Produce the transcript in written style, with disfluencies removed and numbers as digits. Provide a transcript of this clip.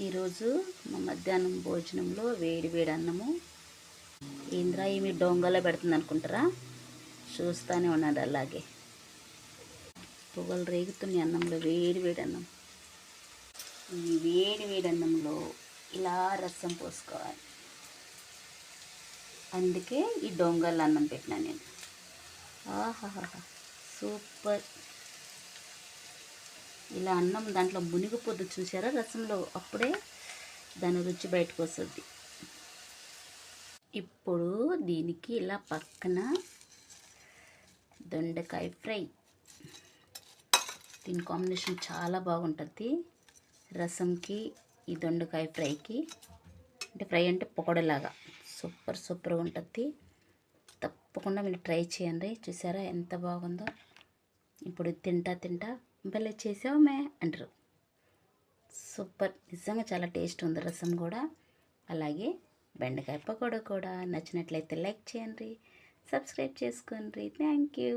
ఈరోజు మా మధ్యాహ్నం భోజనంలో వేడి వేడి అన్నము. ఏంద్రా ఏమి డొంగలో పెడుతుంది అనుకుంటారా? చూస్తూనే ఉన్నాడు అలాగే పొగలు రేగుతున్న అన్నంలో వేడి వేడి అన్నం. ఈ వేడి వేడి అన్నంలో ఇలా రసం పోసుకోవాలి. అందుకే ఈ డొంగల్ అన్నం పెట్టినా నేను. ఆహాహా సూపర్! ఇలా అన్నం దాంట్లో మునిగిపోద్దు చూసారా రసంలో, అప్పుడే దాని రుచి బయటకు వస్తుంది. ఇప్పుడు దీనికి ఇలా పక్కన దొండకాయ ఫ్రై. దీని కాంబినేషన్ చాలా బాగుంటుంది రసంకి ఈ దొండకాయ ఫ్రైకి. అంటే ఫ్రై అంటే పకోడీలాగా సూపర్గా ఉంటుంది. తప్పకుండా మీరు ట్రై చేయండి. చూసారా ఎంత బాగుందో. ఇప్పుడు తింటా భలే చేసావు మే అంటారు. సూపర్! నిజంగా చాలా టేస్ట్ ఉంది రసం కూడా. అలాగే బెండకాయ పకోడా కూడా. నచ్చినట్లయితే లైక్ చేయండి, సబ్స్క్రైబ్ చేసుకోండి. Thank you.